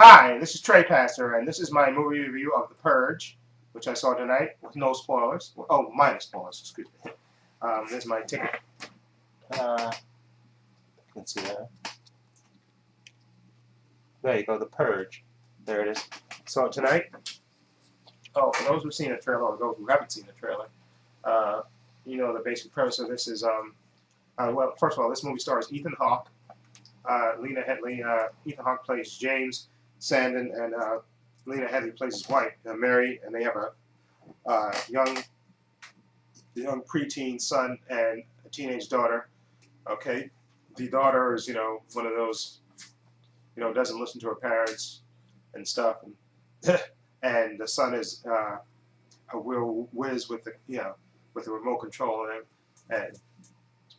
Hi, this is Trey Pastor, and this is my movie review of The Purge, which I saw tonight with no spoilers. Oh, minus spoilers, excuse me. There's my ticket. You can see that. There you go, The Purge. There it is. Saw it tonight. Oh, for those who've seen the trailer, or those who haven't seen the trailer, you know the basic premise of this is, well, first of all, this movie stars Ethan Hawke, Lena Headey. Ethan Hawke plays James Sandon, and Lena Headey plays his wife, Mary, and they have a young preteen son and a teenage daughter. Okay, the daughter is, one of those, doesn't listen to her parents and stuff, and, and the son is a real whiz with the, with the remote control and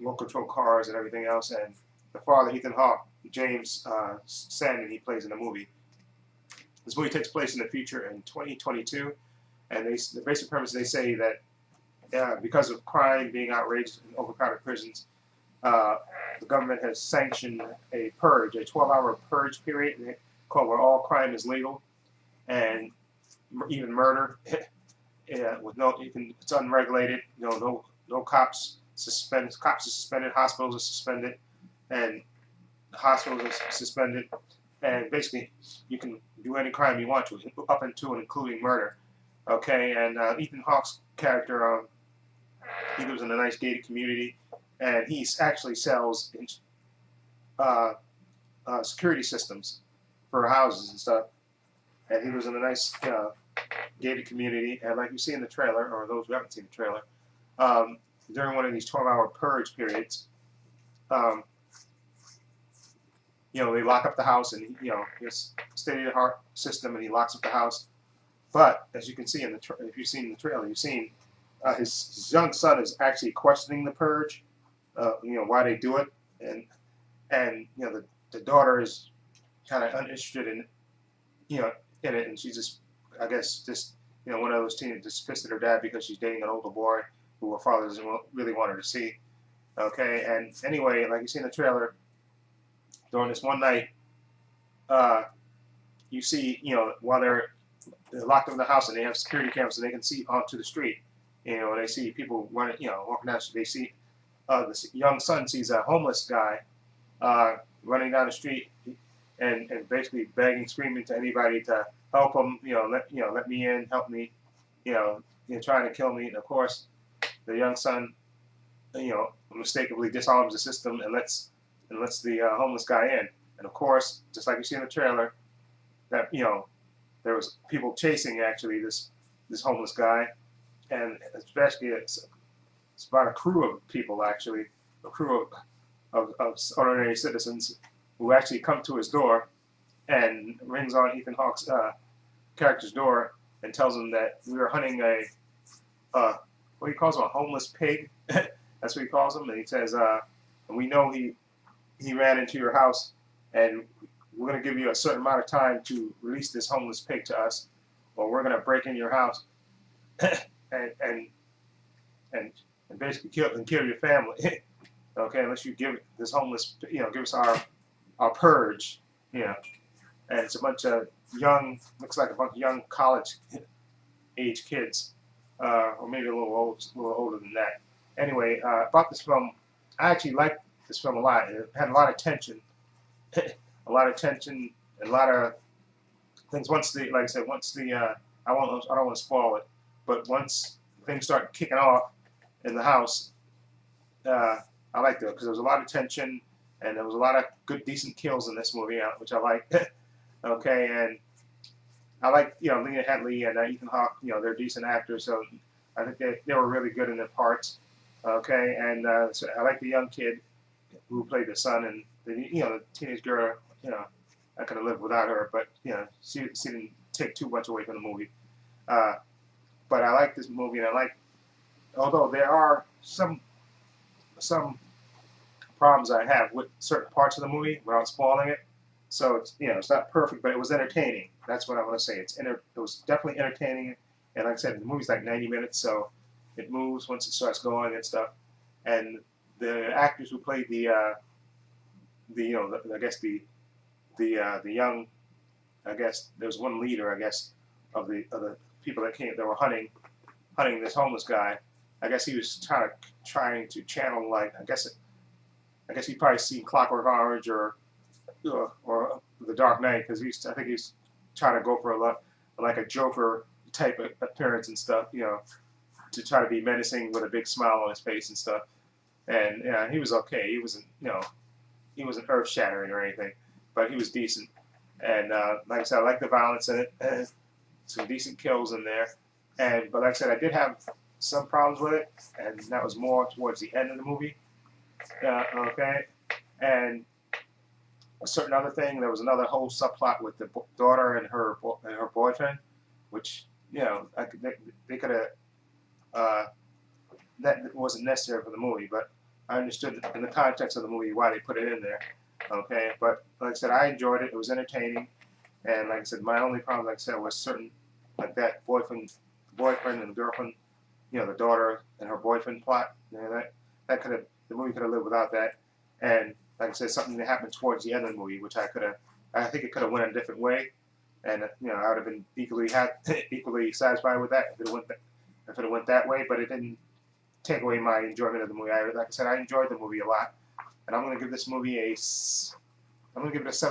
remote control cars and everything else. And the father, Ethan Hawke, James Sandon, he plays in the movie. This movie takes place in the future in 2022, and the basic premise, they say that because of crime being outraged in overcrowded prisons, the government has sanctioned a purge, a 12-hour purge period called where all crime is legal, and even murder, with it's unregulated. No cops suspended. Cops are suspended. Hospitals are suspended, and hospitals are suspended. And basically, you can do any crime you want to, up into and including murder. Okay, and Ethan Hawke's character, he lives in a nice gated community, and he actually sells security systems for houses and stuff. And he lives in a nice gated community, and like you see in the trailer, or those who haven't seen the trailer, during one of these 12-hour purge periods, they lock up the house, and it's state-of-the-art system, and he locks up the house. But as you can see if you've seen the trailer, you've seen his young son is actually questioning the purge, why they do it, and the daughter is kind of uninterested in in it, and she's just, I guess, one of those teenagers just pissed at her dad because she's dating an older boy who her father doesn't really want her to see. Okay, and anyway, like you see in the trailer, during this one night, you see, while they're locked up in the house and they have security cameras and they can see onto the street, they see people running, walking down the street. They see this young son sees a homeless guy running down the street and basically begging, screaming to anybody to help him, let me in, help me, trying to kill me. And of course, the young son, mistakenly disarms the system and lets the homeless guy in. And of course, just like you see in the trailer, that there was people chasing actually this homeless guy, and especially it's about a crew of people, actually, a crew of ordinary citizens who actually come to his door and rings on Ethan Hawke's character's door and tells him that we are hunting what he calls him, a homeless pig. That's what he calls him. And he says, and we know he ran into your house, and we're going to give you a certain amount of time to release this homeless pig to us, or we're going to break in your house and basically kill your family. Okay, unless you give this homeless, give us our purge, and it's a bunch of looks like a bunch of young college age kids, or maybe a little older than that. Anyway, about this film, I actually liked this film a lot. It had a lot of tension, and a lot of things. Like I said, I don't want to spoil it, but once things start kicking off in the house, I liked it because there was a lot of tension, and there was a lot of good, decent kills in this movie, which I liked. Okay, and I like Lena Headey and Ethan Hawke. They're decent actors, so I think they were really good in their parts. Okay, and so I like the young kid who played the son, and the teenage girl. I could have lived without her, but she didn't take too much away from the movie. But I like this movie, and although there are some problems I have with certain parts of the movie without spoiling it. So it's not perfect, but it was entertaining. That's what I want to say. It was definitely entertaining, and like I said, the movie's like 90 minutes, so it moves once it starts going and stuff. And the actors who played the young I guess there was one leader, I guess, of the people that came that were hunting this homeless guy. I guess he was trying to channel, like, I guess he probably seen Clockwork Orange or The Dark Knight, because I think he's trying to go for like a Joker type of appearance and stuff, to try to be menacing with a big smile on his face and stuff. And yeah, he was okay. He wasn't earth shattering or anything, but he was decent. And like I said, I like the violence in it. And some decent kills in there. But like I said, I did have some problems with it, and that was more towards the end of the movie. Okay, and a certain other thing. There was another whole subplot with the daughter and her boyfriend, which they could have. That wasn't necessary for the movie, but I understood in the context of the movie why they put it in there. Okay, but like I said, I enjoyed it. It was entertaining, and like I said, my only problem, like I said, was certain like that boyfriend and girlfriend, the daughter and her boyfriend plot. That could have the movie could have lived without that. And like I said, something that happened towards the end of the movie, which I think it could have went a different way, and I would have been equally satisfied with that if it went that way. But it didn't take away my enjoyment of the movie. Like I said, I enjoyed the movie a lot, and I'm going to give this movie a 7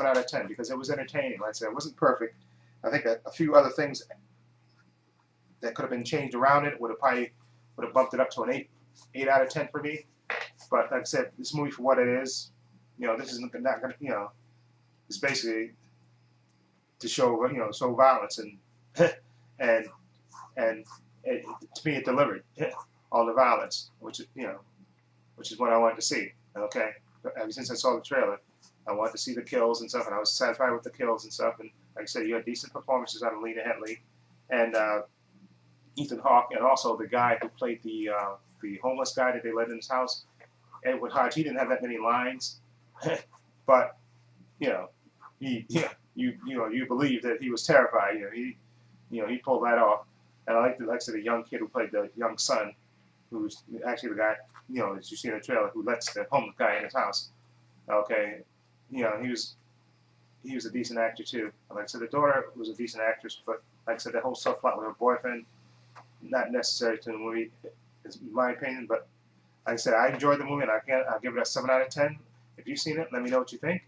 out of 10 because it was entertaining. Like I said, it wasn't perfect. I think a few other things that could have been changed around it would have bumped it up to an 8 out of 10 for me. But like I said, this movie for what it is, this is not going to, it's basically to show, show violence and and to me it delivered all the violence, which is what I wanted to see. Okay, but ever since I saw the trailer, I wanted to see the kills and stuff, and I was satisfied with the kills and stuff. And like I said, you had decent performances out of Lena Headey and Ethan Hawke, and also the guy who played the homeless guy that they let in his house, Edward Hodge. He didn't have that many lines, but you believe that he was terrified. He pulled that off. And I like I said, the young kid who played the young son, who's actually the guy, as you see in the trailer, who lets the homeless guy in his house. Okay, he was a decent actor too. And like I said, the daughter was a decent actress, but like I said, the whole subplot with her boyfriend, not necessary to the movie, is my opinion. But like I said, I enjoyed the movie, and I'll give it a 7 out of 10. If you've seen it, let me know what you think.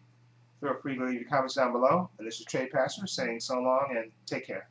Feel free to leave your comments down below. And this is Trey Pastor saying so long and take care.